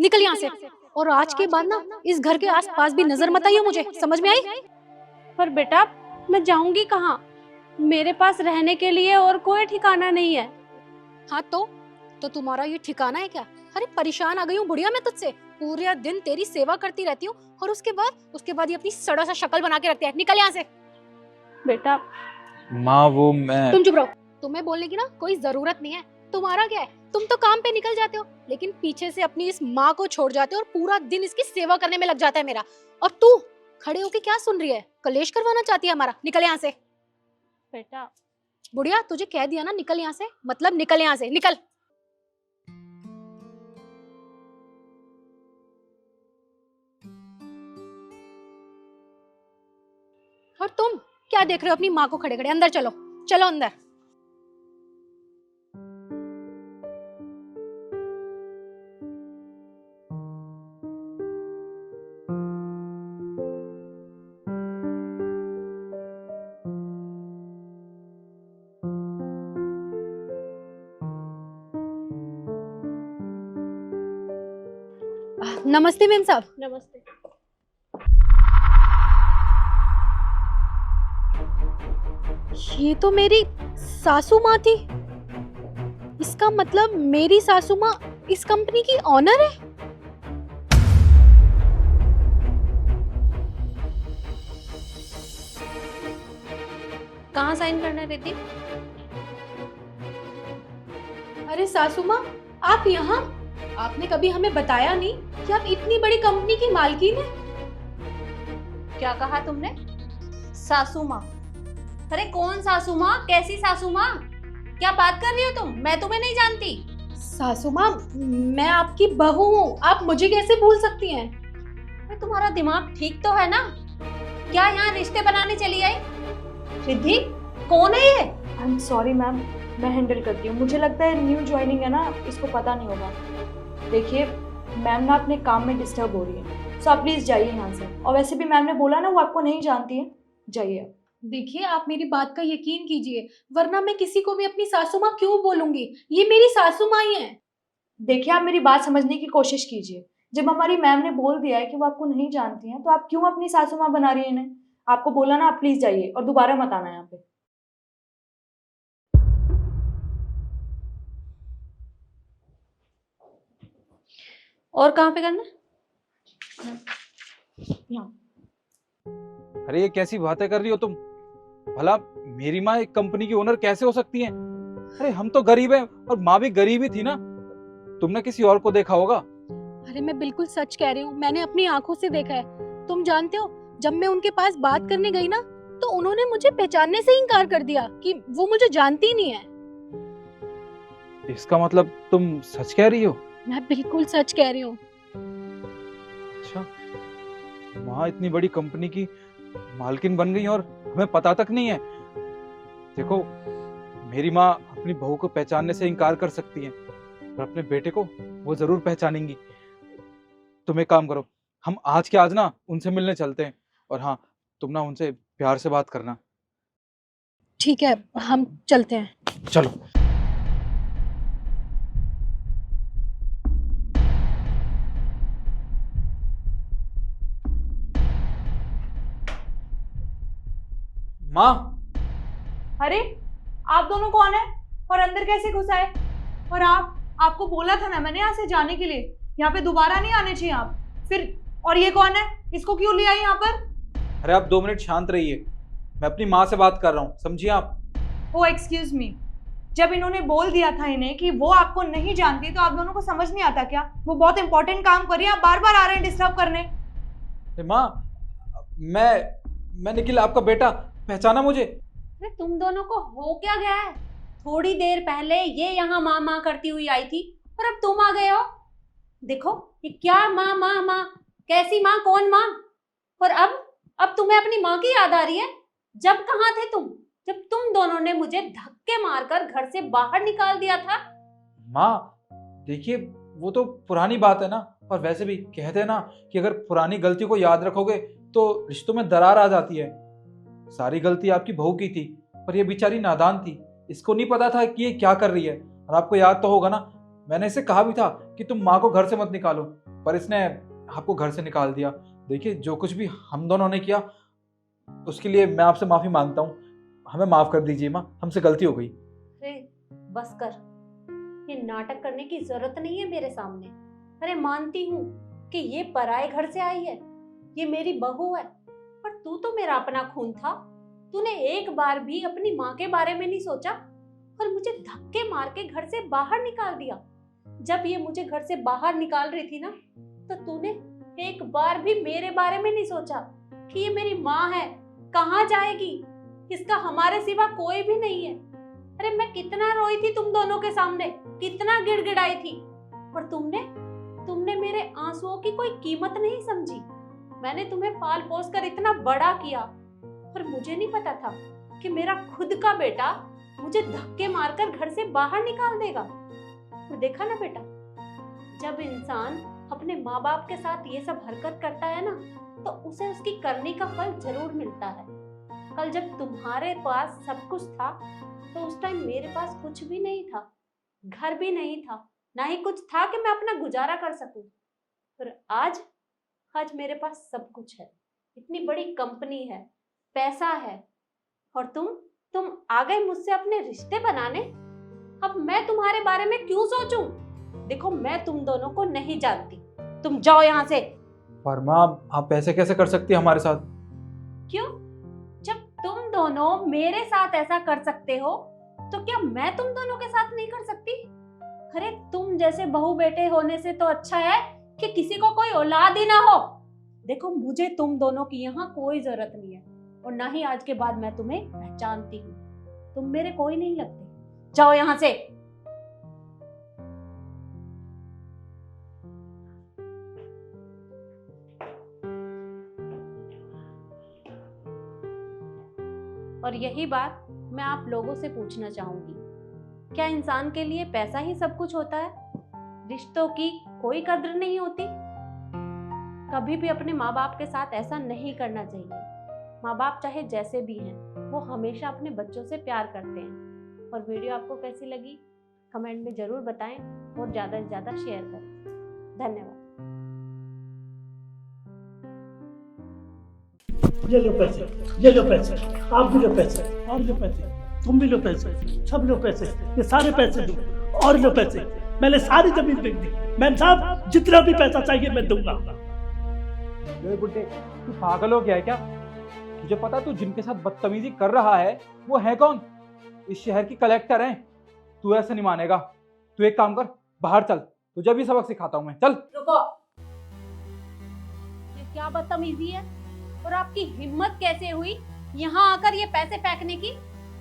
निकल यहाँ से। और आज के बाद ना इस घर के आसपास भी नजर मत आइयो मुझे, समझ में आई? पर बेटा मैं जाऊंगी कहाँ? मेरे पास रहने के लिए और कोई ठिकाना नहीं है। हाँ तो तुम्हारा ये ठिकाना है क्या? अरे परेशान आ गई हूँ बुढ़िया मैं तुझसे। पूरे दिन तेरी सेवा करती रहती हूँ और उसके बाद ये अपनी सड़ा सा शक्ल बना के रखते हैं। निकल यहाँ से। बेटा माँ वो मैं तुम चुप रहो। तुम्हें बोलने की ना कोई जरूरत नहीं है। तुम्हारा क्या है, तुम तो काम पे निकल जाते हो लेकिन पीछे से अपनी इस माँ को छोड़ जाते हो और पूरा दिन इसकी सेवा करने में लग जाता है मेरा। और तू खड़े होके क्या सुन रही है? कलेश करवाना चाहती है हमारा? निकल यहाँ से। बेटा बुढ़िया तुझे कह दिया ना निकल यहाँ से, मतलब निकल यहाँ से, निकल। और तुम क्या देख रहे हो अपनी माँ को खड़े खड़े? अंदर चलो, चलो अंदर। नमस्ते मेम साहब। नमस्ते। ये तो मेरी सासू माँ थी। इसका मतलब मेरी सासू माँ इस कंपनी की ऑनर है। कहाँ साइन करना है रिद्धि? अरे सासू माँ आप यहाँ? आपने कभी हमें बताया नहीं कि आप इतनी बड़ी कंपनी की मालकिन है। क्या कहा तुमने? सासू माँ? अरे कौन सासू माँ? कैसी सासू माँ? क्या बात कर रही हो तुम? मैं तुम्हें नहीं जानती। सासू माँ मैं आपकी बहू हूँ, आप मुझे कैसे भूल सकती हैं? अरे तुम्हारा दिमाग ठीक तो है ना? क्या यहाँ रिश्ते बनाने चली आई? रिद्धि कौन है ये? आई एम सॉरी मैम, मैं हैंडल करती हूँ। मुझे लगता है न्यू ज्वाइनिंग है ना, इसको पता नहीं होगा। देखिए मैम ना अपने काम में डिस्टर्ब हो रही है, सो आप प्लीज़ जाइए यहाँ से। और वैसे भी मैम ने बोला ना वो आपको नहीं जानती है, जाइए आप। देखिए आप मेरी बात का यकीन कीजिए, वरना मैं किसी को भी अपनी सासू माँ क्यों बोलूंगी? ये मेरी सासू माँ ही है। देखिए आप मेरी बात समझने की कोशिश कीजिए। जब हमारी मैम ने बोल दिया है कि वो आपको नहीं जानती हैं, तो आप क्यों अपनी सासू माँ बना रही हैं इन्हें? आपको बोला ना, आप प्लीज़ जाइए और दोबारा मत आना यहाँ पे। और कहाँ पे करना है? यहाँ। अरे ये कैसी बातें कर रही हो तुम? भला मेरी माँ एक कंपनी की ओनर कैसे हो सकती है? अरे हम तो गरीब हैं और माँ भी गरीब ही थी ना। तुमने किसी और को देखा होगा। अरे मैं बिल्कुल सच कह रही हूँ, मैंने अपनी आंखों से देखा है। तुम जानते हो जब मैं उनके पास बात करने गई ना तो उन्होंने मुझे पहचानने से इनकार कर दिया कि वो मुझे जानती नहीं है। इसका मतलब तुम सच कह रही हो? मैं बिल्कुल सच कह रही हूँ। अच्छा, माँ इतनी बड़ी कंपनी की मालकिन बन गई और हमें पता तक नहीं है। देखो मेरी माँ अपनी बहू को पहचानने से इनकार कर सकती है पर अपने बेटे को वो जरूर पहचानेंगी। तुम एक काम करो, हम आज के आज ना उनसे मिलने चलते हैं। और हाँ, तुम ना उनसे प्यार से बात करना। ठीक है हम चलते हैं। चलो। माँ। अरे आप दोनों कौन है और अंदर कैसे घुस आए? और आपको बोला था ना मैंने यहाँ से जाने के लिए, यहाँ पे दोबारा नहीं आने चाहिए आप। फिर और ये कौन है? इसको क्यों लिया यहाँ पर? अरे आप 2 मिनट शांत रहिए, मैं अपनी माँ से बात कर रहा हूँ, समझिए आप। ओ एक्सक्यूज मी, जब इन्होंने बोल दिया था इन्हें कि वो आपको नहीं जानती तो आप दोनों को समझ नहीं आता क्या? वो बहुत इंपॉर्टेंट काम कर रही है, आप बार बार आ रहे हैं डिस्टर्ब करने। माँ मैं निखिल आपका बेटा, पहचाना मुझे? अरे तुम दोनों को हो क्या गया है? थोड़ी देर पहले ये यहाँ माँ माँ करती हुई आई थी और अब तुम आ गए हो। देखो ये क्या माँ माँ माँ, कैसी माँ, कौन माँ? और अब तुम्हें अपनी माँ की याद आ रही है? जब कहाँ थे तुम जब तुम दोनों ने मुझे धक्के मारकर घर से बाहर निकाल दिया था? माँ देखिए वो तो पुरानी बात है ना, और वैसे भी कहते हैं ना कि अगर पुरानी गलती को याद रखोगे तो रिश्तों में दरार आ जाती है। सारी गलती आपकी बहू की थी पर ये बेचारी नादान थी, इसको नहीं पता था कि ये क्या कर रही है। और आपको याद तो होगा ना, मैंने इसे कहा भी था कि तुम माँ को घर से मत निकालो, पर इसने आपको घर से निकाल दिया। देखिए, जो कुछ भी हम दोनों ने किया उसके लिए मैं आपसे माफी मांगता हूँ। हमें माफ कर दीजिए माँ, हमसे गलती हो गई। अरे बस कर, ये नाटक करने की जरूरत नहीं है मेरे सामने। अरे मानती हूँ कि ये पराए घर से आई है, ये मेरी बहू है, पर तू तो मेरा अपना खून था। तूने एक बार भी अपनी माँ के बारे में नहीं सोचा और मुझे धक्के मार के घर से बाहर निकाल दिया। जब ये मुझे घर से बाहर निकाल रही थी ना, तो तूने एक बार भी मेरे बारे में नहीं सोचा कि ये मेरी माँ है, कहाँ जाएगी, इसका हमारे सिवा कोई भी नहीं है। अरे मैं कितना रोई थी तुम दोनों के सामने, कितना गिड़गिड़ाई थी, पर तुमने मेरे आंसुओं की कोई कीमत नहीं समझी। मैंने तुम्हें पाल पोस कर इतना बड़ा किया, पर मुझे नहीं पता था कि मेरा खुद का बेटा मुझे धक्के मारकर घर से बाहर निकाल देगा। तो देखा ना बेटा, जब इंसान अपने माँ बाप के साथ ये सब हरकत करता है ना, तो उसे उसकी करनी का फल जरूर मिलता है। कल जब तुम्हारे पास सब कुछ था, तो उस टाइम मेरे पास कुछ भी नहीं था, घर भी नहीं था, ना ही कुछ था कि मैं अपना गुजारा कर सकूं। पर आज मेरे पास सब कुछ है, इतनी बड़ी कंपनी है, पैसा है, और तुम आ गए मुझसे अपने रिश्ते बनाने। अब मैं तुम्हारे बारे में क्यों सोचूं? देखो, मैं तुम दोनों को नहीं जानती, तुम जाओ यहाँ से। पर माँ, आप ऐसे कैसे कर सकती है हमारे साथ? क्यों? जब तुम दोनों मेरे साथ ऐसा कर सकते हो, तो क्या मैं तुम दोनों के साथ नहीं कर सकती? अरे तुम जैसे बहू बेटे होने से तो अच्छा है कि किसी को कोई औलाद ही ना हो। देखो, मुझे तुम दोनों की यहाँ कोई जरूरत नहीं है, और ना ही आज के बाद मैं तुम्हें पहचानती हूँ। तुम मेरे कोई नहीं लगते, जाओ यहाँ से। और यही बात मैं आप लोगों से पूछना चाहूंगी, क्या इंसान के लिए पैसा ही सब कुछ होता है? रिश्तों की कोई कद्र नहीं होती? कभी भी अपने माँ बाप के साथ ऐसा नहीं करना चाहिए। माँ बाप चाहे जैसे भी हैं, वो हमेशा अपने बच्चों से प्यार करते हैं। और वीडियो आपको कैसी लगी कमेंट में जरूर बताएं, और ज़्यादा से ज़्यादा शेयर करें। धन्यवाद। ये लो पैसे, ये लो पैसे, आप भी लो पैसे, और लो पैसे, तुम भी लो पैसे, सब लो पैसे, ये सारे पैसे दो, और लो पैसे। मैंने सारी जमीन बेच दी। मैम साहब, जितना भी पैसा चाहिए मैं दूंगा। बुड्ढे, तू पागल हो गया है क्या? तुझे पता तू जिनके साथ बदतमीजी कर रहा है वो है कौन? इस शहर की कलेक्टर हैं। तू ऐसे नहीं मानेगा। तू एक काम कर, बाहर चल, तुझे भी सबक सिखाता हूँ मैं। चल। रुको, ये क्या बदतमीजी है? और आपकी हिम्मत कैसे हुई यहाँ आकर ये पैसे फेंकने की?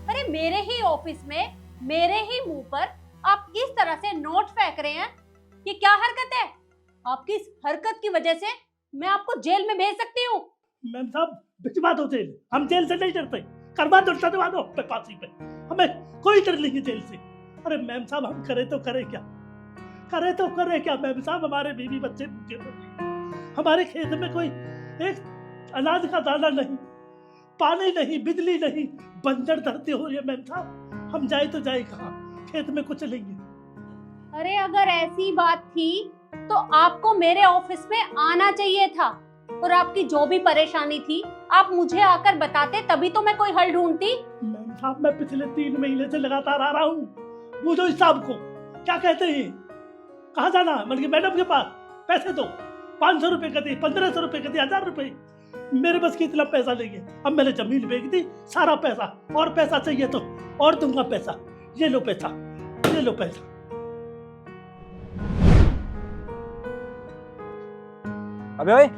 अरे मेरे ही ऑफिस में, मेरे ही मुंह पर आप इस तरह से नोट फेंक रहे हैं, ये क्या हरकत है? आपकी इस हरकत की वजह से मैं आपको जेल में भेज सकती हूँ। मैम साहब, भिजवा दो जेल, हम जेल से नहीं डरते। करवा दो, चढ़वा दो पे फांसी पे, हमें कोई डर नहीं है जेल से। अरे मैम साहब, हम करे तो करे क्या, करे तो करे क्या मैम साहब? हमारे बीवी बच्चे भूखे मर, हमारे खेत में कोई एक अनाज का दाना नहीं, पानी नहीं, बिजली नहीं, बंजर धरती हो रही है मैम साहब। हम जाए तो जाए कहाँ, खेत में कुछ नहीं है। अरे अगर ऐसी बात थी तो आपको मेरे ऑफिस में आना चाहिए था, और आपकी जो भी परेशानी थी आप मुझे आकर बताते, तभी तो मैं कोई हल ढूंढती। मैम साहब, मैं पिछले 3 महीने से लगातार आ रहा हूँ। वो जो इस साहब को क्या कहते हैं, कहाँ जाना, मतलब मैडम के पास पैसे दो, 500 रुपए का दी, 1500 रुपए का दी, 1000 रुपए। मेरे बस की इतना पैसा नहीं है। अब मैंने जमीन बेच दी, सारा पैसा, और पैसा चाहिए तो और दूंगा पैसा। ये लो पैसा, ये लो पैसा। अबे ओए,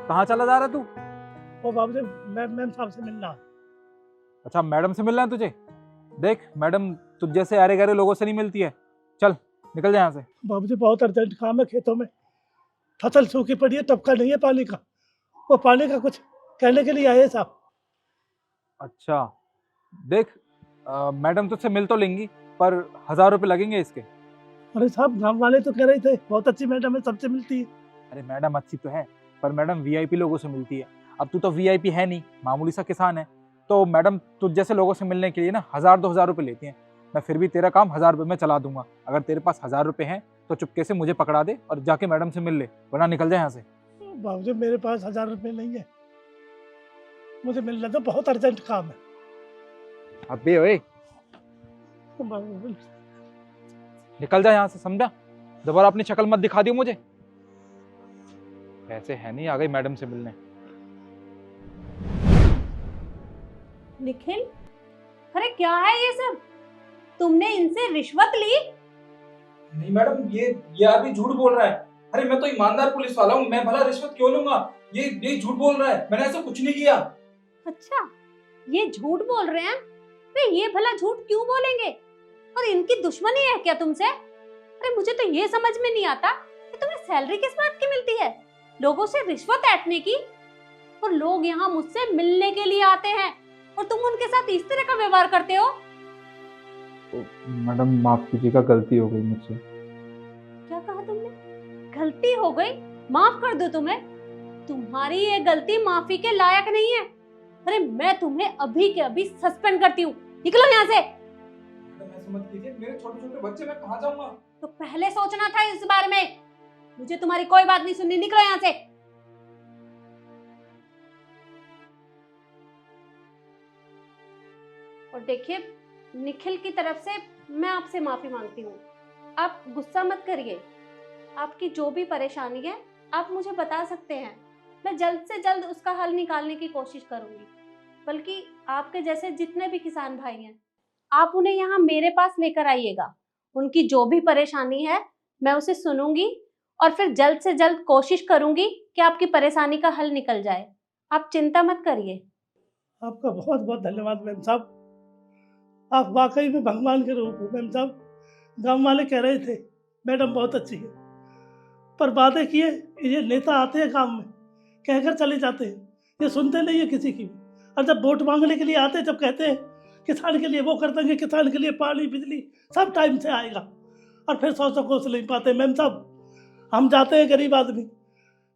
कहाँ चला जा रहा तू? ओ बाबू जी, मैम साहब से मिलना। अच्छा, मैडम से मिलना है तुझे? देख, मैडम तुझ जैसे अरे गहरे लोगों से नहीं मिलती है। चल निकल जा यहाँ से। बाबू जी, बहुत अर्जेंट काम है खेतों में, फसल सूखी पड़ी है, टपका नहीं है पानी का। वो पानी का कुछ कहने के लिए आए साहब। अच्छा देख, मैडम तुझसे मिल तो लेंगी, पर 1000 रुपये लगेंगे इसके। अरे साहब, गाँव वाले तो कह रहे थे बहुत अच्छी मैडम है, सबसे मिलती है। अरे मैडम अच्छी तो है, पर मैडम वीआईपी लोगों से मिलती है। अब तू तो वीआईपी है नहीं, मामूली सा किसान है, तो मैडम तुझ जैसे लोगों से मिलने के लिए ना 1000-2000 रुपये लेती हैं। मैं फिर भी तेरा काम 1000 रुपये में चला दूंगा। अगर तेरे पास 1000 रुपये हैं तो चुपके से मुझे पकड़ा दे और जाके मैडम से मिल ले, वरना निकल जाए यहाँ से। बाबूजी मेरे पास 1000 रुपए नहीं है, मुझे मिलना तो बहुत अर्जेंट काम है। अबे ओए, बाबूजी निकल जा यहाँ से, समझा? दोबारा अपनी शक्ल मत दिखा दियो मुझे। ऐसे है नहीं, आ गई मैडम से मिलने। निखिल, अरे क्या है ये सब? तुमने इनसे रिश्वत ली? नहीं मैडम, ये आदमी झूठ बोल रहा है। अरे मैं तो ईमानदार पुलिस वाला हूँ, मैं भला रिश्वत क्यों लूंगा? ये झूठ बोल रहा है, मैंने ऐसा कुछ नहीं किया। अच्छा, ये झूठ बोल रहे हैं? अरे ये भला झूठ क्यों बोलेंगे? और इनकी दुश्मनी है क्या तुमसे? अरे मुझे तो ये समझ में नहीं आता कि तुम्हें सैलरी किस बात की मिलती है, लोगों से रिश्वत ऐंठने की। और लोग यहाँ मुझसे मिलने के लिए आते हैं और तुम उनके साथ इस तरह का व्यवहार करते हो। तो मैडम माफ कीजिएगा, गलती हो गई मुझसे। क्या कहा तुमने? गलती हो गई? माफ कर दो तुम्हें? तुम्हारी ये गलती माफी के लायक नहीं है। अरे मैं तुम्हें अभी के अभी सस्पेंड करती हूँ, निकलो यहाँ से। मैडम ऐसे मत कीजिए, मेरे छोटे छोटे बच्चे, मैं कहाँ जाऊंगा? तो पहले सोचना था इस बारे में। मुझे तुम्हारी कोई बात नहीं सुननी, निकलो यहाँ से। और देखिए, निखिल की तरफ से मैं आपसे माफी मांगती हूँ। आप गुस्सा मत करिए। आपकी जो भी परेशानी है आप मुझे बता सकते हैं, मैं जल्द से जल्द उसका हल निकालने की कोशिश करूंगी। बल्कि आपके जैसे जितने भी किसान भाई हैं, आप उन्हें यहाँ मेरे पास लेकर आइएगा। उनकी जो भी परेशानी है मैं उसे सुनूंगी और फिर जल्द से जल्द कोशिश करूंगी कि आपकी परेशानी का हल निकल जाए। आप चिंता मत करिए। आपका बहुत बहुत धन्यवाद मैम साहब, आप वाकई में भगवान के रूप हो मैम साहब। गांव वाले कह रहे थे मैडम बहुत अच्छी है, पर वादे किए, ये नेता आते हैं काम में कहकर चले जाते हैं, ये सुनते नहीं है किसी की। और जब वोट मांगने के लिए आते हैं, जब कहते हैं किसान के लिए वो कर देंगे, किसान के लिए पानी बिजली सब टाइम से आएगा, और फिर 100 कोस नहीं पाते मैम साहब। हम जाते हैं गरीब आदमी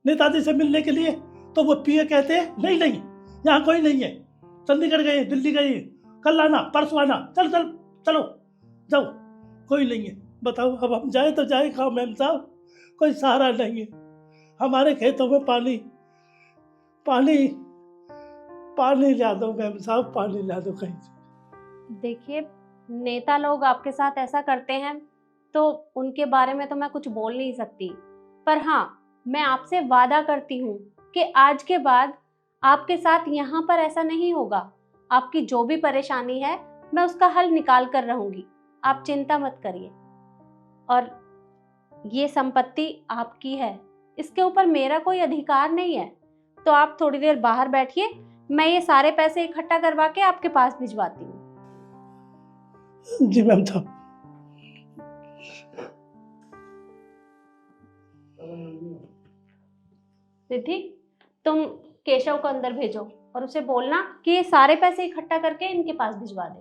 नेताजी से मिलने के लिए, तो वो पीए कहते हैं नहीं नहीं यहाँ कोई नहीं है, चंडीगढ़ गए, दिल्ली गए, कल आना, परसों आना, चल चल चलो जाओ, कोई नहीं है। बताओ अब हम जाए तो जाए कहाँ मैम साहब? कोई सहारा नहीं है। हमारे खेतों में पानी पानी पानी ला दो मैम साहब, पानी ला दो कहीं से। देखिए, नेता लोग आपके साथ ऐसा करते हैं तो उनके बारे में तो मैं कुछ बोल नहीं सकती, पर हाँ, मैं आपसे वादा करती हूँ कि आज के बाद आपके साथ यहाँ पर ऐसा नहीं होगा। आपकी जो भी परेशानी है मैं उसका हल निकाल कर रहूंगी, आप चिंता मत करिए। और ये संपत्ति आपकी है, इसके ऊपर मेरा कोई अधिकार नहीं है। तो आप थोड़ी देर बाहर बैठिए, मैं ये सारे पैसे इकट्ठा करवा के आपके पास भिजवाती हूँ। जी मैम साहब। रिद्धि, तुम केशव को अंदर भेजो और उसे बोलना कि ये सारे पैसे इकट्ठा करके इनके पास भिजवा दे।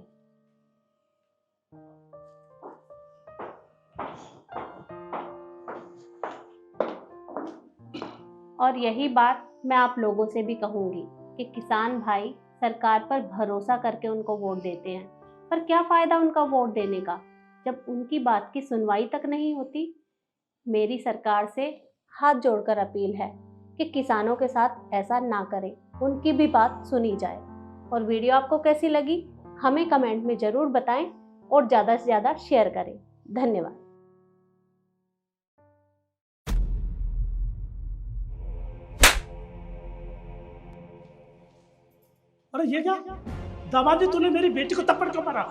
और यही बात मैं आप लोगों से भी कहूंगी कि किसान भाई सरकार पर भरोसा करके उनको वोट देते हैं, पर क्या फायदा उनका वोट देने का जब उनकी बात की सुनवाई तक नहीं होती। मेरी सरकार से हाथ जोड़कर अपील है कि किसानों के साथ ऐसा ना करें, उनकी भी बात सुनी जाए। और वीडियो आपको कैसी लगी हमें कमेंट में ज़रूर बताएं और ज़्यादा से ज़्यादा शेयर करें। धन्यवाद। अरे ये क्या दामादी, तूने मेरी बेटी को थप्पड़ क्यों मारा?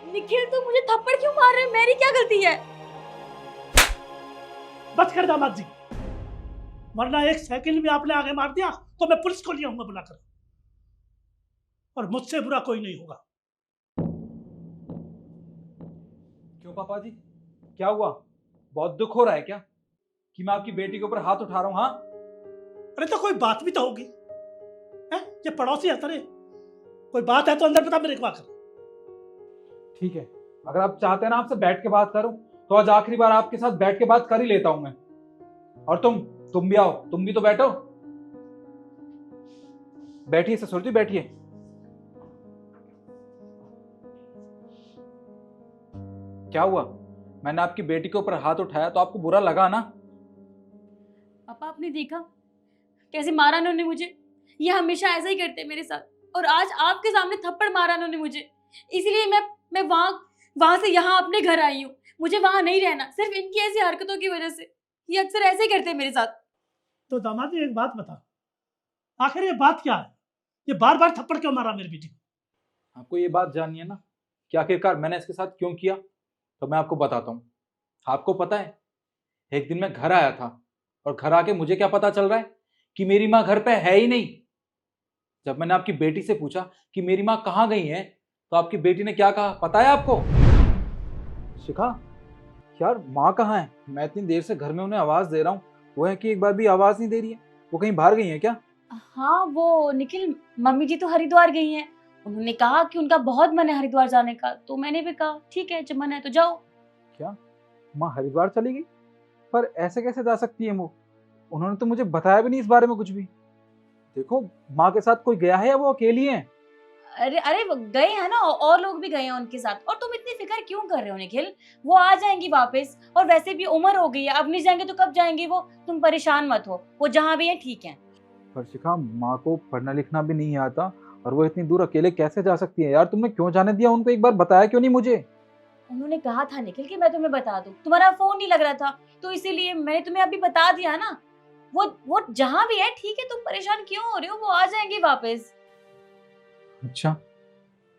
निखिल, तू मुझे थप्पड़ क्यों मार रहे है? मेरी क्या गलती है? बच कर दामाद जी, वरना एक सेकंड में आपने आगे मार दिया तो मैं पुलिस को ले आऊंगा बुलाकर, और मुझसे बुरा कोई नहीं होगा। क्यों पापा जी, क्या हुआ? बहुत दुख हो रहा है क्या कि मैं आपकी बेटी के ऊपर हाथ उठा रहा हूँ? हाँ, अरे तो कोई बात भी तो होगी है? ये पड़ोसी है तेरे, कोई बात है तो अंदर बता मेरे को आकर। ठीक है, अगर आप चाहते हैं ना आपसे बैठ के बात करूं, तो आज आखिरी बार आपके साथ बैठ के बात कर ही लेता हूं मैं। और तुम भी आओ, तुम भी तो बैठो। बैठिए ससुर जी, बैठिए। क्या हुआ? मैंने आपकी बेटी के ऊपर हाथ उठाया तो आपको बुरा लगा ना? पापा आपने देखा कैसे मारा उन्होंने मुझे। ये हमेशा ऐसा ही करते हैं मेरे साथ, और आज आपके सामने थप्पड़ मारा उन्होंने मुझे। इसलिए मैं वहां से यहाँ अपने घर आई हूँ। मुझे वहां नहीं रहना, सिर्फ इनकी ऐसी हरकतों की वजह से। ये अक्सर ऐसे ही करते हैं मेरे साथ। तो दामाद जी एक बात बता, आखिर ये बात क्या है? ये बार बार थप्पड़ क्यों मारा मेरी बेटी को? आपको ये बात जाननी है ना कि आखिरकार मैंने इसके साथ क्यों किया? तो मैं आपको बताता हूँ। आपको पता है, एक दिन मैं घर आया था और घर आके मुझे क्या पता चल रहा है कि मेरी माँ घर पे है ही नहीं। जब मैंने आपकी बेटी से पूछा कि मेरी माँ कहाँ गई है, तो आपकी बेटी ने क्या कहा पता है आपको? शिखा, यार माँ कहाँ है? मैं इतनी देर से घर में उन्हें आवाज दे रहा हूँ, वो है कि एक बार भी आवाज नहीं दे रही है। वो कहीं बाहर गई है क्या? हाँ वो निखिल, मम्मी जी तो हरिद्वार गई हैं। उन्होंने कहा कि उनका बहुत मन है हरिद्वार जाने का, तो मैंने भी कहा ठीक है, जब मन है तो जाओ। क्या माँ हरिद्वार चली गई? पर ऐसे कैसे जा सकती है वो? उन्होंने तो मुझे बताया भी नहीं इस बारे में कुछ भी। देखो, माँ के साथ कोई गया है या वो अकेली है? अरे अरे वो गए हैं ना, और लोग भी गए हैं उनके साथ। और तुम इतनी फिक्र क्यों कर रहे हो निखिल? वो आ जाएंगी वापस, और वैसे भी उम्र हो गई है, अब नहीं जाएंगे तो कब जाएंगे वो? तुम परेशान मत हो, वो जहाँ भी है ठीक है। पर शिखा, माँ को पढ़ना लिखना भी नहीं आता और वो इतनी दूर अकेले कैसे जा सकती है? यार तुमने क्यों जाने दिया उनको? एक बार बताया क्यों नहीं मुझे? उन्होंने कहा था निखिल कि मैं तुम्हें बता दूं, तुम्हारा फोन नहीं लग रहा था, तो इसीलिए मैंने तुम्हें अभी बता दिया ना। वो जहाँ भी है ठीक है, तुम परेशान क्यों हो रहे हो? वो आ जाएंगे वापस। अच्छा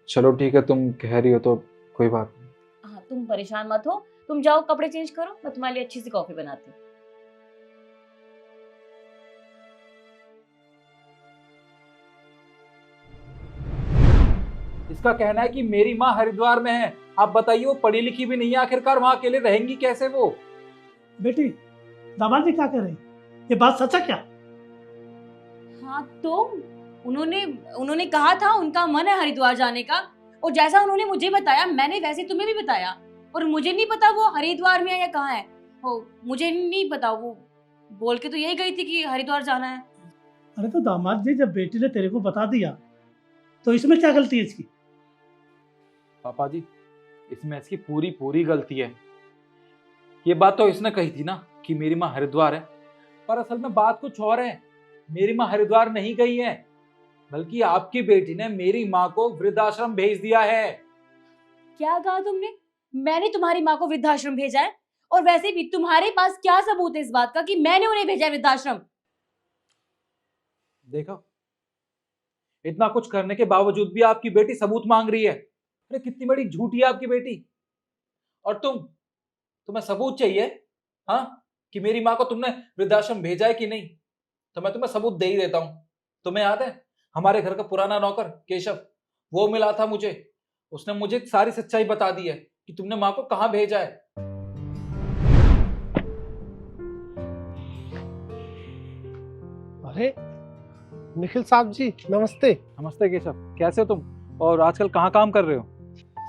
चलो ठीक है, तुम कह रही हो तो कोई बात नहीं। हाँ तुम परेशान मत हो, तुम जाओ कपड़े चेंज करो, मैं तुम्हारे लिए अच्छी सी कॉफी बनाती हूँ। इसका कहना है कि मेरी माँ हरिद्वार में है। आप बताइए, वो पढ़ी लिखी भी नहीं है, आखिरकार वहां अकेले रहेंगी कैसे वो? बेटी, दामाद जी क्या कह रहे हैं? ये बात सच है क्या? हाँ तो उन्होंने कहा था उनका मन है हरिद्वार जाने का, और जैसा उन्होंने मुझे बताया मैंने वैसे तुम्हें भी बताया। और मुझे नहीं पता वो हरिद्वार में है या कहाँ है, मुझे नहीं पता। वो बोल के तो यही गई थी कि हरिद्वार जाना है। अरे तो दामाद जी, जब बेटी ने तेरे को बता दिया तो इसमें क्या गलती है इसकी? पापा जी, इसमें इसकी पूरी पूरी गलती है। ये बात तो इसने कही थी ना कि मेरी माँ हरिद्वार है, पर असल में बात कुछ और है। मेरी माँ हरिद्वार नहीं गई है, बल्कि आपकी बेटी ने मेरी माँ को वृद्धाश्रम भेज दिया है। क्या कहा तुमने? मैंने तुम्हारी माँ को वृद्धाश्रम भेजा है? और वैसे भी तुम्हारे पास क्या सबूत है इस बात का कि मैंने उन्हें भेजा है वृद्धाश्रम? देखो, इतना कुछ करने के बावजूद भी आपकी बेटी सबूत मांग रही है। अरे कितनी बड़ी झूठी है आपकी बेटी। और तुम्हें सबूत चाहिए हाँ, कि मेरी माँ को तुमने वृद्धाश्रम भेजा है कि नहीं? तो मैं तुम्हें सबूत दे ही देता हूं। तुम्हें याद है, हमारे घर का पुराना नौकर केशव, वो मिला था मुझे। उसने मुझे सारी सच्चाई बता दी है कि तुमने माँ को कहाँ भेजा है। अरे निखिल साहब जी, नमस्ते। नमस्ते केशव, कैसे हो तुम? और आजकल कहाँ काम कर रहे हो?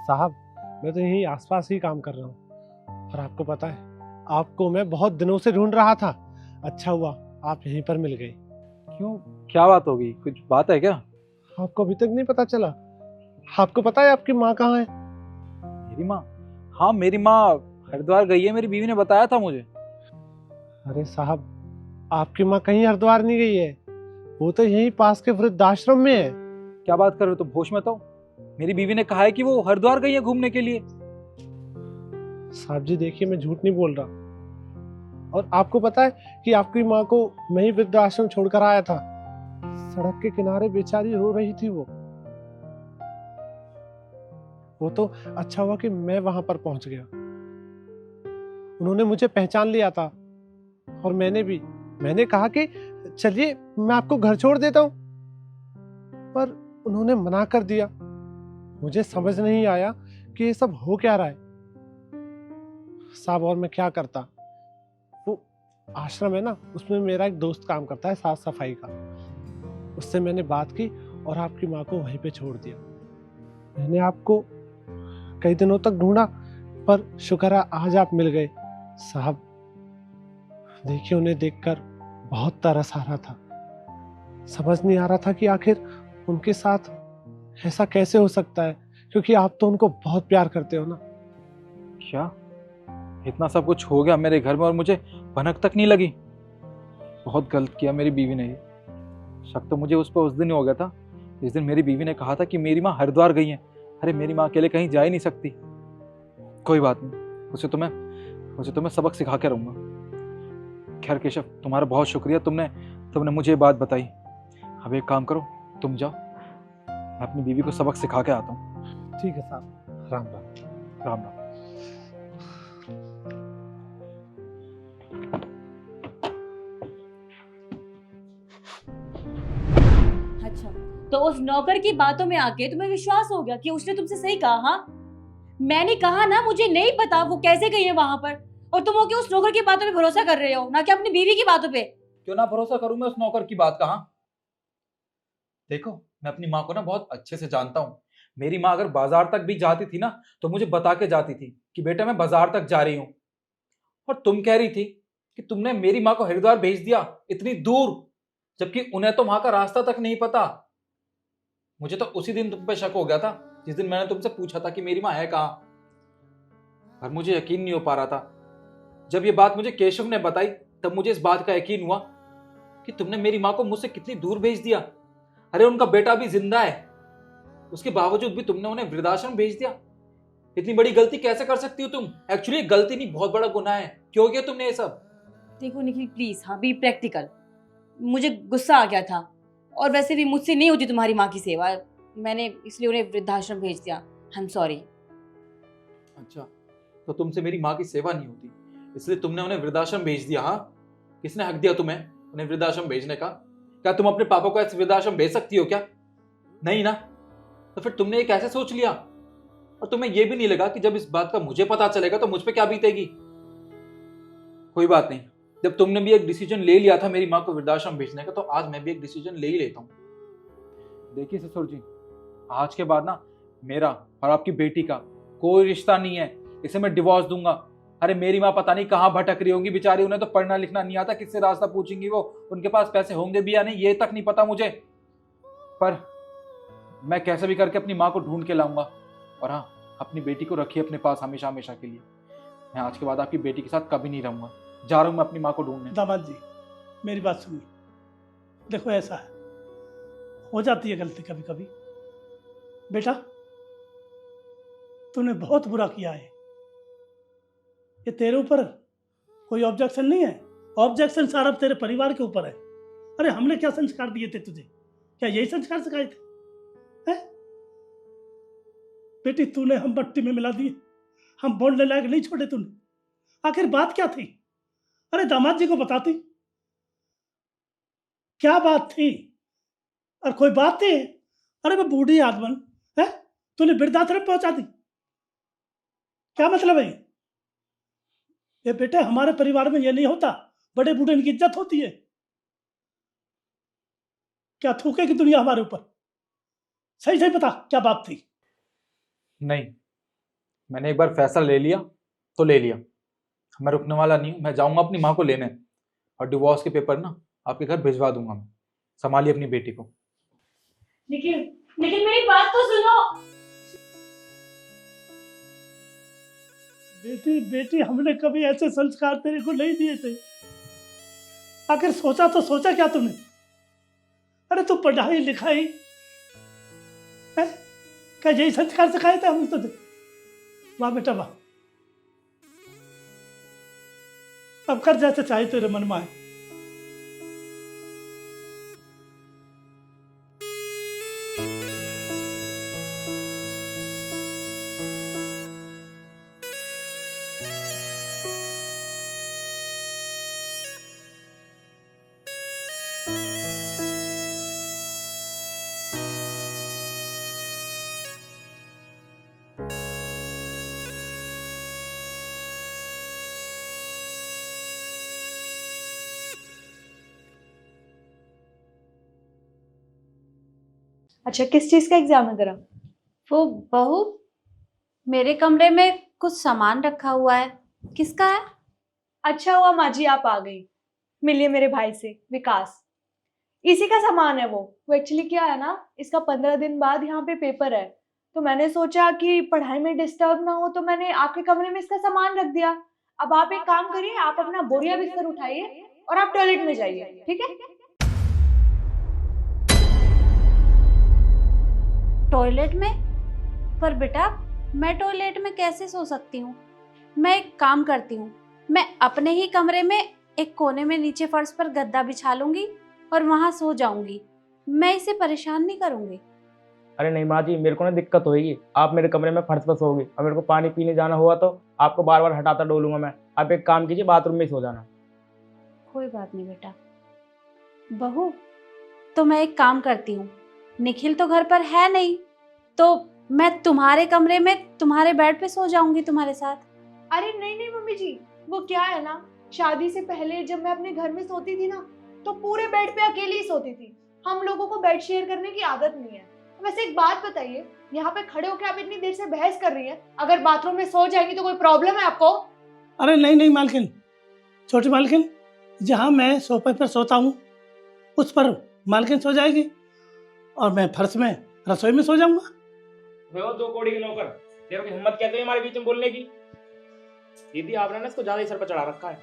साहब मैं तो यहीं आसपास ही काम कर रहा हूँ। और आपको पता है, आपको मैं बहुत दिनों से ढूंढ रहा था। अच्छा हुआ आप यहीं पर मिल गए। क्यों, क्या बात होगी? कुछ बात है क्या? आपको अभी तक नहीं पता चला? आपको पता है आपकी माँ कहाँ है? मेरी माँ? हाँ, मेरी माँ हरिद्वार गई है, मेरी बीवी ने बताया था मुझे। अरे साहब, आपकी माँ कहीं हरिद्वार नहीं गई है, वो तो यहीं पास के वृद्धाश्रम में है। क्या बात कर रहे हो तुम? होश में तो? मेरी बीवी ने कहा है कि वो हरिद्वार गई है घूमने के लिए। साहब जी देखिए, मैं झूठ नहीं बोल रहा। और आपको पता है कि आपकी माँ को मैं ही वृद्धाश्रम छोड़कर आया था। सड़क के किनारे बेचारी रो रही थी वो तो अच्छा हुआ कि मैं वहां पर पहुंच गया। उन्होंने मुझे पहचान लिया था और मैंने कहा कि चलिए मैं आपको घर छोड़ देता हूं, पर उन्होंने मना कर दिया। मुझे समझ नहीं आया कि ये सब हो क्या रहा है साहब। और मैं क्या करता? वो आश्रम है ना, उसमें मेरा एक दोस्त काम करता है साफ सफाई का। उससे मैंने बात की और आपकी माँ को वहीं पे छोड़ दिया। मैंने आपको कई दिनों तक ढूंढा, पर शुक्र है आज आप मिल गए। साहब देखिए, उन्हें देखकर बहुत तरस आ रहा था। समझ नहीं आ रहा था कि आखिर उनके साथ ऐसा कैसे हो सकता है, क्योंकि आप तो उनको बहुत प्यार करते हो ना। क्या इतना सब कुछ हो गया मेरे घर में और मुझे भनक तक नहीं लगी। बहुत गलत किया मेरी बीवी ने ये। शक तो मुझे उस पर उस दिन ही हो गया था जिस दिन मेरी बीवी ने कहा था कि मेरी माँ हरिद्वार गई है। अरे मेरी माँ अकेले कहीं जा ही नहीं सकती। कोई बात नहीं, उसे तो मैं सबक सिखा के रहूंगा। खैर केशव, तुम्हारा बहुत शुक्रिया, तुमने मुझे ये बात बताई। अब एक काम करो, तुम जाओ, मैं अपनी बीवी को सबक सिखा के आता हूँ। ठीक है साहब, राम राम। राम राम। अच्छा, तो उस नौकर की बातों में आके तुम्हें विश्वास हो गया कि उसने तुमसे सही कहा? हाँ, मैंने कहा ना मुझे नहीं पता वो कैसे गई है वहां पर, और तुम होके उस नौकर की बातों पे भरोसा कर रहे हो, ना कि अपनी बीवी की बातों पे। क्यों ना भरोसा करूं मैं उस नौकर की बात का? हाँ, देखो मैं अपनी माँ को ना बहुत अच्छे से जानता हूँ। मेरी माँ अगर बाजार तक भी जाती थी ना तो मुझे बता के जाती थी कि बेटा मैं बाजार तक जा रही हूँ। और तुम कह रही थी कि तुमने मेरी माँ को हरिद्वार भेज दिया इतनी दूर, जबकि उन्हें तो वहां का रास्ता तक नहीं पता। मुझे तो उसी दिन तुम पे शक हो गया था जिस दिन मैंने तुमसे पूछा था कि मेरी माँ है कहाँ। पर मुझे यकीन नहीं हो पा रहा था। जब ये बात मुझे केशव ने बताई तब मुझे इस बात का यकीन हुआ कि तुमने मेरी माँ को मुझसे कितनी दूर भेज दिया। अरे उनका बेटा भी जिंदा है, उसके बावजूद भी तुमने उन्हें वृद्धाश्रम भेज दिया। इतनी बड़ी गलती कैसे कर सकती हो तुम? एक्चुअली गलती नहीं, बहुत बड़ा गुनाह है। क्यों किया तुमने ये सब? देखो निखिल प्लीज, हाँ बी प्रैक्टिकल। मुझे गुस्सा आ गया था, और वैसे भी मुझसे नहीं होती तुम्हारी माँ की सेवा, मैंने इसलिए उन्हें वृद्धाश्रम भेज दिया। I am sorry. अच्छा, तो तुमसे मेरी माँ की सेवा नहीं होती इसलिए तुमने उन्हें वृद्धाश्रम भेज दिया? हाँ, किसने हक दिया तुम्हें उन्हें वृद्धाश्रम भेजने का? क्या तुम अपने पापा को ऐसे वृद्धाश्रम भेज सकती हो क्या? नहीं ना। तो फिर तुमने ये कैसे सोच लिया? और तुम्हें ये भी नहीं लगा कि जब इस बात का मुझे पता चलेगा तो मुझ पे क्या बीतेगी? कोई बात नहीं, जब तुमने भी एक डिसीजन ले लिया था मेरी माँ को वृद्धाश्रम भेजने का तो आज मैं भी एक डिसीजन ले ही लेता हूँ। देखिए ससुर जी, आज के बाद ना मेरा और आपकी बेटी का कोई रिश्ता नहीं है, इसे मैं डिवोर्स दूंगा। अरे मेरी माँ पता नहीं कहाँ भटक रही होंगी बेचारी, उन्हें तो पढ़ना लिखना नहीं आता, किससे रास्ता पूछेंगी वो? उनके पास पैसे होंगे भी या नहीं ये तक नहीं पता मुझे। पर मैं कैसे भी करके अपनी माँ को ढूंढ के लाऊंगा। और हाँ, अपनी बेटी को रखिए अपने पास हमेशा हमेशा के लिए। मैं आज के बाद आपकी बेटी के साथ कभी नहीं रहूंगा। जा रहा हूँ मैं अपनी माँ को ढूंढने। दामाद जी, मेरी बात सुनिए। देखो ऐसा है, हो जाती है गलती कभी कभी। बेटा तूने बहुत बुरा किया है, ये तेरे ऊपर कोई ऑब्जेक्शन नहीं है। ऑब्जेक्शन सारा तेरे परिवार के ऊपर है। अरे हमने क्या संस्कार दिए थे तुझे? क्या यही संस्कार सिखाए थे? हैं? बेटी तूने हम मट्टी में मिला दिए, हम बोलने लायक नहीं छोड़े तूने। आखिर बात क्या थी? अरे दामाद जी को बताती, क्या बात थी? और कोई बात थी? अरे वो बूढ़ी आदमन है, तूने वृद्धाश्रम पहुंचा दी। क्या मतलब है ये? बेटे हमारे परिवार में ये नहीं होता, बड़े बूढ़े इनकी इज्जत होती है। क्या थूकेगी दुनिया हमारे ऊपर? सही सही बता, क्या बात थी? नहीं, मैंने एक बार फैसला ले लिया तो ले लिया, मैं रुकने वाला नहीं हूँ। मैं जाऊंगा अपनी माँ को लेने, और डिवोर्स के पेपर ना आपके घर भिजवा दूंगा मैं। संभालिए अपनी बेटी को। निखिल, निखिल मेरी बात तो सुनो। बेटी बेटी हमने कभी ऐसे संस्कार तेरे को नहीं दिए थे। आखिर सोचा तो सोचा क्या तुमने? अरे तू पढ़ाई लिखाई है, क्या यही संस्कार सिखाए थे हम तुझे? वाह बेटा वाह, अब कर जैसे चाहे तेरे मन में आए। अच्छा, किस चीज़ का एग्जाम है तेरा? वो बहू, मेरे कमरे में कुछ सामान रखा हुआ है, किसका है? अच्छा हुआ माँ जी आप आ गई। मिलिए मेरे भाई से, विकास। इसी का सामान है वो एक्चुअली क्या है ना, इसका 15 दिन बाद यहाँ पे पेपर है, तो मैंने सोचा कि पढ़ाई में डिस्टर्ब ना हो तो मैंने आपके कमरे में इसका सामान रख दिया। अब आप एक काम करिए, आप अपना बोरिया बिस्तर उठाइए और आप टॉयलेट में जाइए, ठीक है? टॉयलेट में? पर बेटा, मैं टॉयलेट में कैसे सो सकती हूँ? मैं एक काम करती हूँ, मैं अपने ही कमरे में एक कोने में नीचे फर्श पर गद्दा बिछा लूंगी और वहां सो जाऊंगी। मैं इसे परेशान नहीं करूंगी। अरे नहीं माँ जी, मेरे को ना दिक्कत होगी। आप मेरे कमरे में फर्श पर सोओगे और मेरे को पानी पीने जाना हुआ तो आपको बार बार हटाता डोलूंगा मैं। आप एक काम कीजिए, बाथरूम में ही सो जाना। कोई बात नहीं बेटा। बहू, तो मैं एक काम करती हूँ, निखिल तो घर पर है नहीं, तो मैं तुम्हारे कमरे में तुम्हारे बेड पे सो जाऊंगी तुम्हारे साथ। अरे नहीं नहीं मम्मी जी, वो क्या है ना, शादी से पहले जब मैं अपने घर में सोती थी ना, तो पूरे बेड पे अकेली ही सोती थी। हम लोगों को बेड शेयर करने की आदत नहीं है। वैसे एक बात बताइए, यहाँ पे खड़े होकर आप इतनी देर से बहस कर रही हैं, अगर बाथरूम में सो जाएंगी तो कोई प्रॉब्लम है आपको? अरे नहीं नहीं मालकिन, छोटी मालकिन, जहाँ मैं सोफे पर सोता हूँ उस पर मालकिन सो जाएगी और मैं फर्श में रसोई में सो जाऊंगा। वे वो 2 कौड़ी के नौकर, तेरे को हिम्मत कैसे है हमारे बीच में बोलने की? दीदी आपने ना इसको ज्यादा ही सर पर चढ़ा रखा है।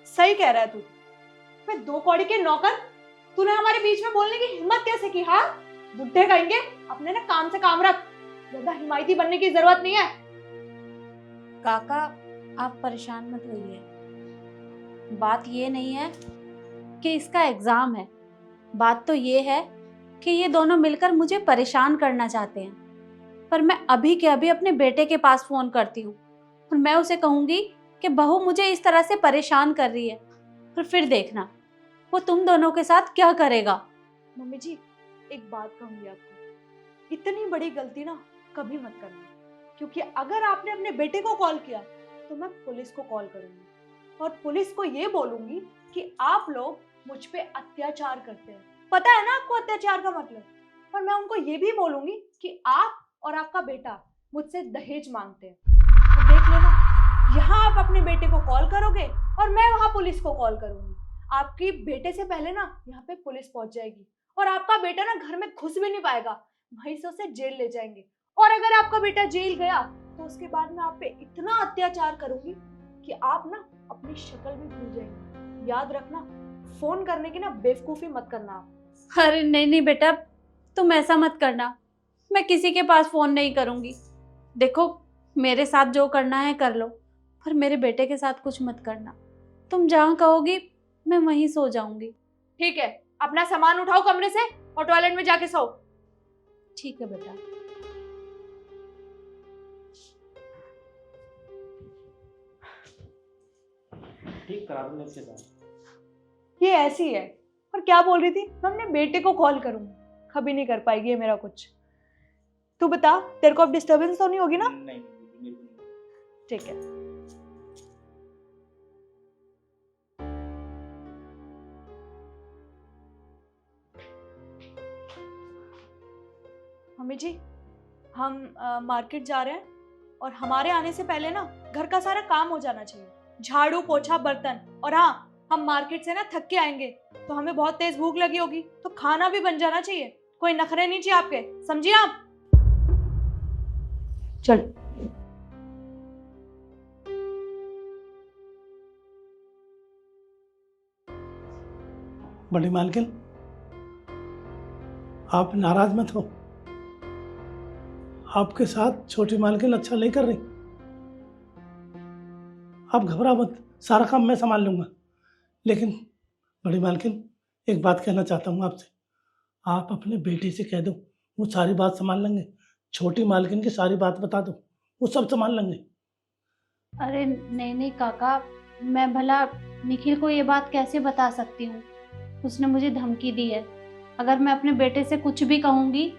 सही कह रहा है तू। मैं 2 कौड़ी के नौकर, तूने हमारे बीच में बोलने की हिम्मत कैसे की? हाँ बुढ़े कहेंगे, अपने ना काम से काम रख, ज्यादा हिमायती बनने की जरूरत नहीं है। काका, आप परेशान मत होइए। बात ये नहीं है कि इसका एग्जाम है, बात तो ये है कि ये दोनों मिलकर मुझे परेशान करना चाहते हैं। पर मैं अभी के अभी अपने बेटे के पास फोन करती हूँ और मैं उसे कहूंगी कि बहू मुझे इस तरह से परेशान कर रही है, और फिर देखना वो तुम दोनों के साथ क्या करेगा। मम्मी जी, एक बात कहूंगी आपको, इतनी बड़ी गलती ना कभी मत करना, क्योंकि अगर आपने अपने बेटे को कॉल किया तो मैं पुलिस को कॉल करूंगी और पुलिस को ये बोलूंगी कि आप लोग मुझ पे अत्याचार करते हैं। पता है ना आपको अत्याचार का मतलब? और मैं उनको ये भी बोलूंगी कि आप और आपका बेटा मुझसे दहेज मांगते हैं। तो देख लेना, यहाँ आप अपने बेटे को कॉल करोगे और मैं वहां पुलिस को कॉल करूंगी। आपकी बेटे से पहले ना यहाँ पे पुलिस पहुंच जाएगी और आपका बेटा ना घर में घुस भी नहीं पाएगा, वहीं से उसे जेल ले जाएंगे। और अगर आपका बेटा जेल गया तो उसके बाद मैं आप पे इतना अत्याचार करूंगी कि आप ना अपनी शक्ल भी भूल जाएंगे। याद रखना, फोन करने की ना बेवकूफी मत करना आप। अरे नहीं नहीं बेटा, तुम ऐसा मत करना, मैं किसी के पास फोन नहीं करूंगी। देखो, मेरे साथ जो करना है कर लो, पर मेरे बेटे के साथ कुछ मत करना। तुम जहाँ कहोगी मैं वहीं सो जाऊंगी। ठीक है, अपना सामान उठाओ कमरे से और टॉयलेट में जाके सो। ठीक है बेटा। ठीक करा दूंगा इसके साथ। ये ऐसी है, और क्या बोल रही थी, मैं अपने बेटे को कॉल करूंगी, कभी नहीं कर पाएगी ये मेरा कुछ। तू बता, तेरे को अब डिस्टरबेंस तो नहीं होगी ना? नहीं, ठीक है। मम्मी जी, हम मार्केट जा रहे हैं और हमारे आने से पहले ना घर का सारा काम हो जाना चाहिए, झाड़ू पोछा बर्तन। और हाँ, हम मार्केट से ना थक के आएंगे तो हमें बहुत तेज भूख लगी होगी, तो खाना भी बन जाना चाहिए। कोई नखरे नहीं चाहिए आपके, समझिए आप? चल। बड़ी मालकिन, आप नाराज मत हो, आपके साथ छोटी मालकिन अच्छा नहीं कर रही। आप घबरा मत, सारा काम मैं संभाल लूंगा। लेकिन बड़ी मालकिन, एक बात कहना चाहता हूँ आपसे, आप अपने बेटे से कह दो, वो सारी बात संभाल लेंगे। छोटी मालकिन की सारी बात बता दो, वो सब संभाल लेंगे। अरे नहीं नहीं काका, मैं भला निखिल को ये बात कैसे बता सकती हूँ? उसने मुझे धमकी दी है, अगर मैं अपने बेटे से कुछ भी कहूँगी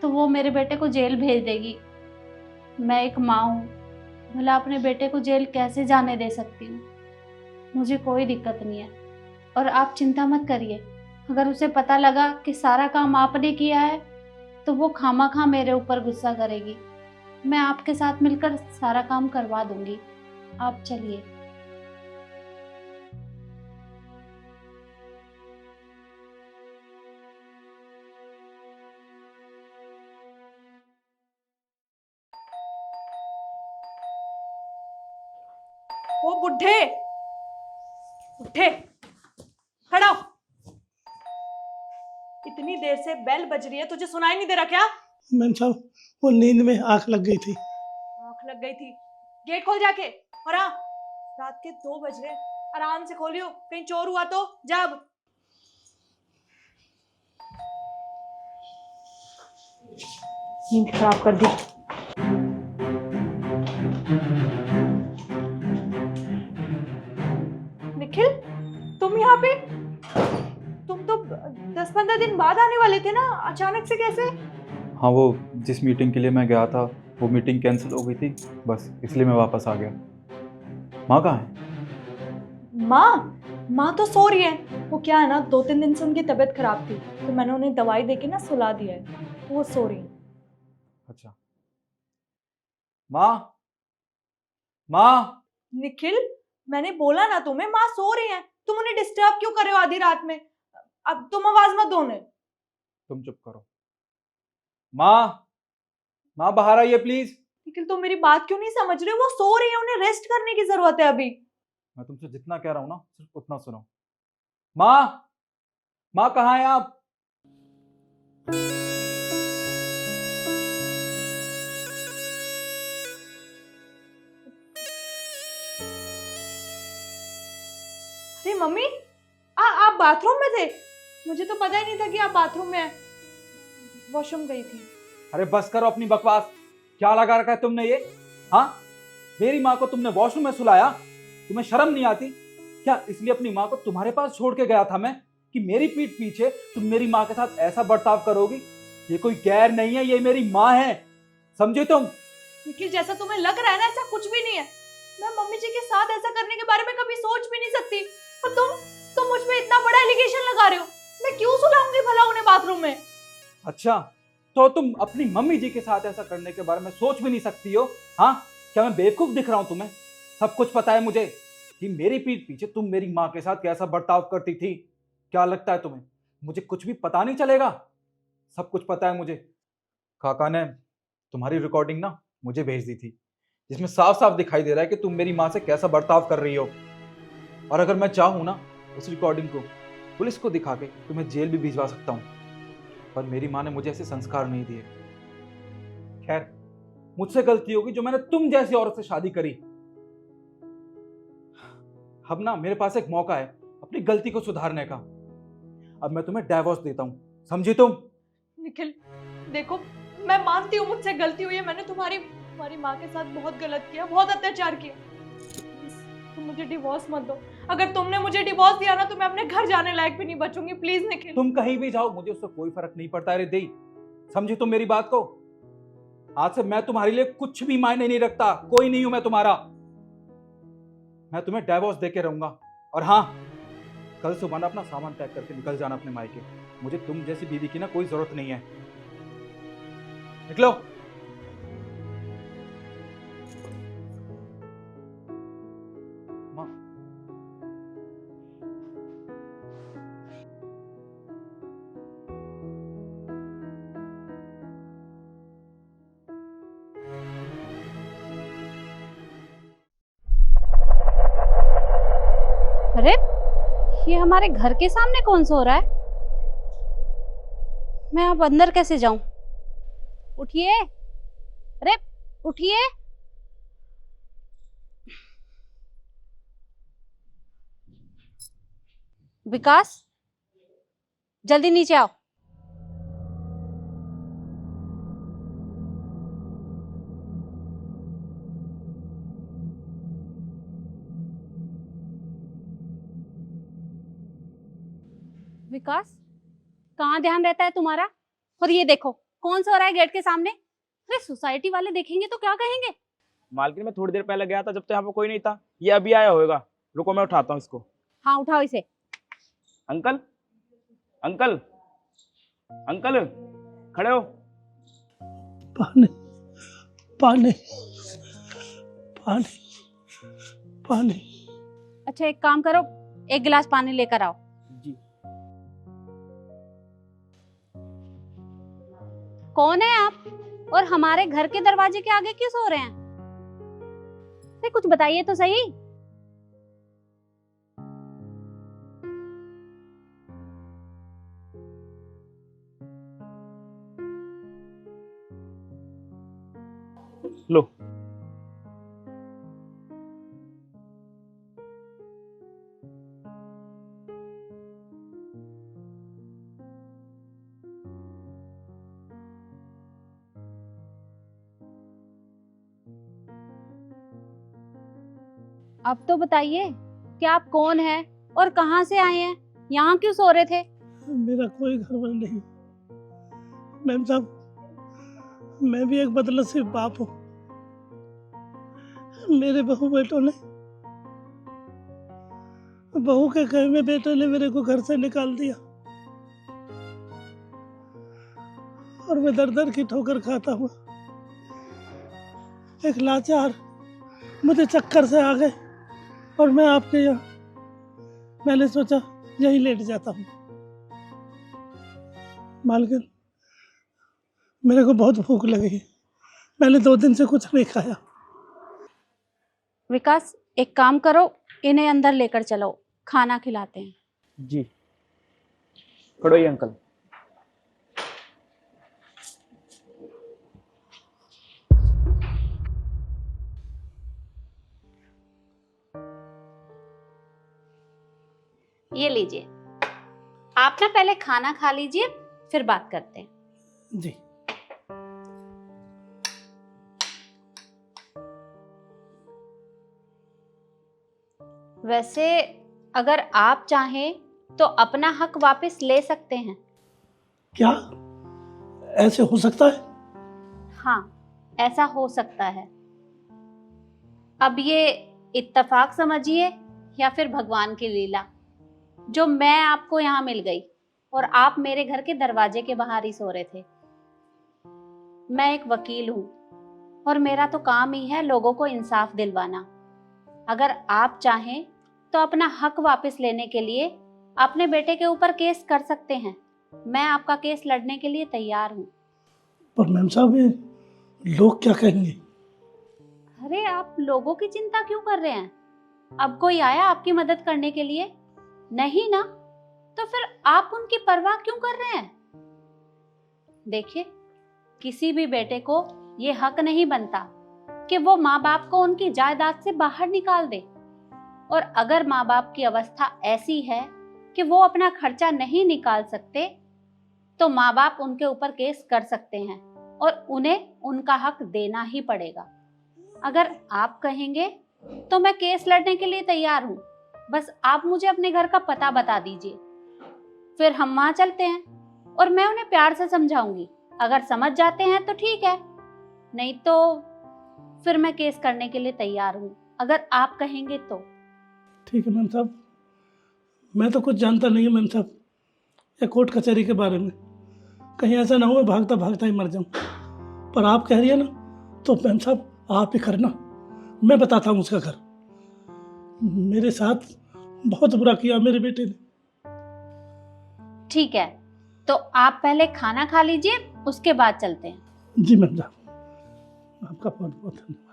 तो वो मेरे बेटे को जेल भेज देगी। मैं एक माँ हूँ, भला अपने बेटे को जेल कैसे जाने दे सकती हूँ? मुझे कोई दिक्कत नहीं है, और आप चिंता मत करिए। अगर उसे पता लगा कि सारा काम आपने किया है तो वो खामा मेरे ऊपर गुस्सा करेगी। मैं आपके साथ मिलकर सारा काम करवा दूंगी, आप चलिए। उठे उठे, खड़ा हो। इतनी देर से बेल बज रही है, तुझे सुनाई नहीं दे रहा क्या? मैम साहब वो नींद में आंख लग गई थी। आंख लग गई थी? गेट खोल जाके। और हाँ, रात के 2 बज रहे, आराम से खोलियो, कहीं चोर हुआ तो। जब नींद खराब कर दी। निखिल, तुम यहाँ पे? तुम तो 10-15 दिन बाद आने वाले थे ना, अचानक से कैसे? हाँ, वो जिस मीटिंग के लिए मैं गया था वो मीटिंग कैंसिल हो गई थी, बस इसलिए मैं वापस आ गया। माँ कहाँ है? माँ तो सो रही है। वो क्या है ना, 2-3 दिन से उनकी तबीयत खराब थी, तो मैंने उन्हें दवाई देके ना सुला दिया है, तो वो सो रही है। अच्छा। माँ, माँ। निखिल, मैंने बोला ना तुम्हें, माँ सो रही है, तुम उन्हें डिस्टर्ब क्यों कर रहे हो आधी रात में? अब तुम आवाज मत दो उन्हें। तुम चुप करो। माँ, माँ बाहर आइए प्लीज। निखिल, तुम मेरी बात क्यों नहीं समझ रहे हो? वो सो रही है, उन्हें रेस्ट करने की जरूरत है अभी। मैं तुमसे जितना कह रहा हूँ ना सिर्फ उतना सुनो। माँ, माँ कहाँ हैं आप? अरे मम्मी, आप बाथरूम में थे? मुझे तो पता ही नहीं था कि आप बाथरूम में हैं। वॉशरूम गई थी। अरे बस करो अपनी बकवास। क्या लगा रखा है तुमने ये? हाँ, मेरी माँ को तुमने वॉशरूम में सुलाया, तुम्हें शर्म नहीं आती क्या? इसलिए अपनी माँ को तुम्हारे पास छोड़ के गया था मैं कि मेरी पीठ पीछे तुम मेरी माँ के साथ ऐसा बर्ताव करोगी? ये कोई गैर नहीं है, ये मेरी माँ है, समझे तुम? निखिल, जैसा तुम्हें लग रहा है ना, ऐसा कुछ भी नहीं है। मैं मम्मी जी के साथ ऐसा करने के बारे में कभी सोच भी नहीं सकती, और तुम मुझ पे इतना बड़ा एलिगेशन लगा रहे हो। मैं क्यों सुलाऊंगी भला उन्हें बाथरूम में? अच्छा, तो तुम अपनी मम्मी जी के साथ ऐसा करने के बारे में सोच भी नहीं सकती हो? हाँ, क्या मैं बेवकूफ दिख रहा हूं तुम्हें? सब कुछ पता है मुझे कि मेरी पीठ पीछे तुम मेरी माँ के साथ कैसा बर्ताव करती थी। क्या लगता है तुम्हें मुझे कुछ भी पता नहीं चलेगा? सब कुछ पता है मुझे। काका ने तुम्हारी रिकॉर्डिंग ना मुझे भेज दी थी, जिसमें साफ साफ दिखाई दे रहा है कि तुम मेरी माँ से कैसा बर्ताव कर रही हो। और अगर मैं चाहूं ना, उस रिकॉर्डिंग को पुलिस को दिखा के तुम्हें जेल भी भिजवा सकता हूं, पर मेरी माँ ने मुझे ऐसे संस्कार नहीं दिए। खैर, मुझसे गलती होगी जो मैंने तुम जैसी औरत से शादी करी। अब ना मेरे पास एक मौका है अपनी गलती को सुधारने का। अब मैं तुम्हें डाइवोर्स देता हूं, समझी तुम? निखिल, देखो, मैं मानती हूँ मुझसे गलती हुई है, मैंने तुम्हारी माँ के साथ बहुत गलत किया, बहुत अत्याचार किया। प्लीज, तुम मुझे डिवोर्स मत दो। अगर तुमने मुझे डिवोर्स दिया ना, तो मैं अपने घर जाने लायक भी नहीं बचूंगी। प्लीज निखिल। तुम कहीं भी जाओ, मुझे उससे कोई फर्क नहीं पड़ता। अरे देई, समझी तुम मेरी बात को? आज से मैं तुम्हारे लिए कुछ भी मायने नहीं रखता, कोई नहीं हूं मैं तुम्हारा। मैं तुम्हें डाइवोर्स देके रहूंगा। और हाँ, कल सुबह ना अपना सामान पैक करके निकल जाना अपने मायके। मुझे तुम जैसी बीवी की ना कोई जरूरत नहीं है। निकलो। माँ, अरे, ये हमारे घर के सामने कौन सो रहा है? मैं अब अंदर कैसे जाऊं? उठिए, अरे उठिए। विकास, जल्दी नीचे आओ। विकास, कहाँ ध्यान रहता है तुम्हारा? और ये देखो, कौन सो रहा है गेट के सामने? अरे, सोसाइटी वाले देखेंगे तो क्या कहेंगे? मालकिन, मैं थोड़ी देर पहले गया था, जब तो यहाँ पे कोई नहीं था। ये अभी आया होगा, रुको मैं उठाता हूँ इसको। हाँ, उठाओ इसे। अंकल, अंकल, अंकल, खड़े हो। पानी पानी पानी पानी। अच्छा, एक काम करो, एक गिलास पानी लेकर आओ। जी। कौन है आप? और हमारे घर के दरवाजे के आगे क्यों सो रहे हैं? अरे कुछ बताइए तो सही। लो। अब तो बताइए कि आप कौन हैं और कहाँ से आए हैं, यहाँ क्यों सो रहे थे? मेरा कोई घर वर नहीं मैम साहब, मैं भी एक बदनसीब बाप हूँ। मेरे बहू बेटों ने, बहू के कहे में बेटे ने मेरे को घर से निकाल दिया और मैं दर दर की ठोकर खाता हुआ एक लाचार, मुझे चक्कर से आ गए और मैं आपके यहाँ, मैंने सोचा यहीं लेट जाता हूँ। मालकिन, मेरे को बहुत भूख लगी है, मैंने 2 दिन से कुछ नहीं खाया। विकास, एक काम करो, इन्हें अंदर लेकर चलो, खाना खिलाते हैं। जी, खड़ो ही अंकल। ये लीजिए, आप ना पहले खाना खा लीजिए, फिर बात करते हैं। जी। वैसे अगर आप चाहें तो अपना हक वापस ले सकते हैं। क्या ऐसे हो सकता है? हाँ, ऐसा हो सकता है। अब ये इत्तेफाक समझिए या फिर भगवान की लीला, जो मैं आपको यहाँ मिल गई और आप मेरे घर के दरवाजे के बाहर ही सो रहे थे। मैं एक वकील हूँ और मेरा तो काम ही है लोगों को इंसाफ दिलवाना। अगर आप चाहें तो अपना हक वापस लेने के लिए अपने बेटे के ऊपर केस कर सकते हैं। मैं आपका केस लड़ने के लिए तैयार हूँ। पर मैम साहब, ये लोग क्या कहेंगे? अरे, आप लोगों की चिंता क्यों कर रहे हैं? अब कोई आया आपकी मदद करने के लिए? नहीं ना, तो फिर आप उनकी परवाह क्यों कर रहे हैं? देखिए, किसी भी बेटे को ये हक नहीं बनता कि वो माँ बाप को उनकी जायदाद से बाहर निकाल दे। और अगर माँ बाप की अवस्था ऐसी है कि वो अपना खर्चा नहीं निकाल सकते, तो माँ बाप उनके ऊपर केस कर सकते हैं और उन्हें उनका हक देना ही पड़ेगा। अगर आप कहेंगे तो मैं केस लड़ने के लिए तैयार हूँ। बस आप मुझे अपने घर का पता बता दीजिए, फिर हम वहां चलते हैं और मैं उन्हें प्यार से समझाऊंगी। अगर समझ जाते हैं तो ठीक है, नहीं तो फिर मैं केस करने के लिए तैयार हूँ, अगर आप कहेंगे तो। ठीक है मैम साहब, मैं तो कुछ जानता नहीं हूँ मैम साहब ये कोर्ट कचहरी के बारे में। कहीं ऐसा ना हो मैं भागता भागता ही मर जाऊँ। पर आप कह रही है ना, तो मैम साहब आप ही करना, मैं बताता हूँ उसका घर। मेरे साथ बहुत बुरा किया मेरे बेटे ने। ठीक है, तो आप पहले खाना खा लीजिए, उसके बाद चलते हैं। जी मैम साहब, आपका बहुत बहुत धन्यवाद।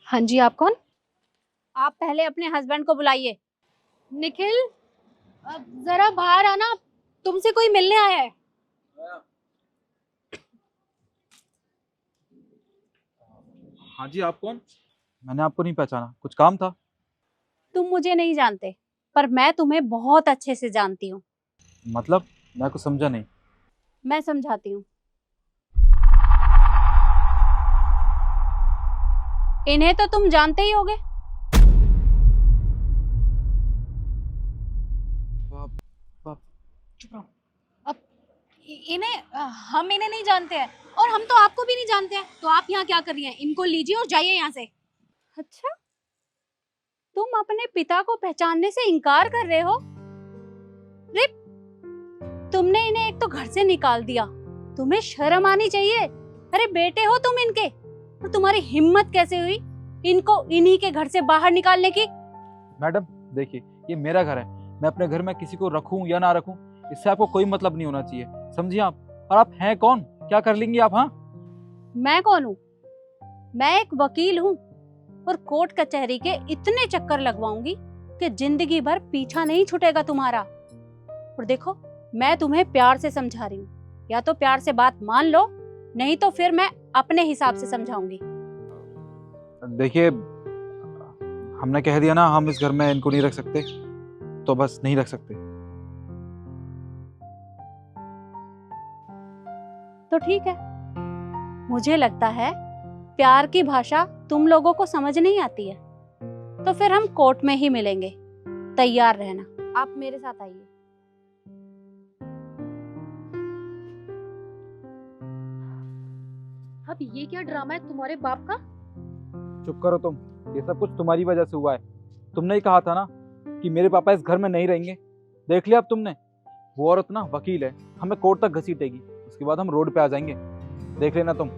हाँ जी, आप कौन? आप पहले अपने हस्बैंड को बुलाइए। निखिल, जरा बाहर आना, तुमसे कोई मिलने आया है। हाँ जी, आप कौन? मैंने आपको नहीं पहचाना, कुछ काम था? तुम मुझे नहीं जानते, पर मैं तुम्हें बहुत अच्छे से जानती हूँ। मतलब मैं कुछ समझा नहीं। मैं समझाती हूँ। इन्हें तो तुम जानते ही होगे। चुप रहो। अब हम इन्हें नहीं जानते हैं और हम तो आपको भी नहीं जानते हैं, तो आप यहाँ क्या कर रही हैं? इनको लीजिए और जाइए यहाँ से। अच्छा, तुम अपने पिता को पहचानने से इनकार कर रहे हो? रिप, तुमने इन्हें एक तो घर से निकाल दिया, तुम्हें शर्म आनी चाहिए। अरे बेटे हो तुम इनके, और तुम्हारी हिम्मत कैसे हुई इनको इन्हीं के घर से बाहर निकालने की? मैडम देखिए, ये मेरा घर है, मैं अपने घर में किसी को रखूं या ना रखूं, इससे आपको कोई मतलब नहीं होना चाहिए, समझिए आप। और आप हैं कौन? क्या कर लेंगी आप? हाँ, मैं कौन हूँ? मैं एक वकील हूँ और कोर्ट कचहरी के इतने चक्कर लगवाऊंगी कि जिंदगी भर पीछा नहीं छूटेगा तुम्हारा। और देखो, मैं तुम्हें प्यार से समझा रही हूँ, या तो प्यार से बात मान लो, नहीं तो फिर मैं अपने हिसाब से समझाऊंगी। देखिए, हमने कह दिया ना हम इस घर में इनको नहीं रख सकते, तो बस नहीं रख सकते। तो ठीक है, मुझे लगता है प्यार की भाषा तुम लोगों को समझ नहीं आती है, तो फिर हम कोर्ट में ही मिलेंगे। तैयार रहना, आप मेरे साथ आइए। अब ये क्या ड्रामा है तुम्हारे बाप का? चुप करो तुम, ये सब कुछ तुम्हारी वजह से हुआ है। तुमने ही कहा था ना कि मेरे पापा इस घर में नहीं रहेंगे। देख लिया अब तुमने, वो औरत ना वकील है, हमें कोर्ट तक घसीटेगी, उसके बाद हम रोड पे आ जाएंगे। देख लेना तुम।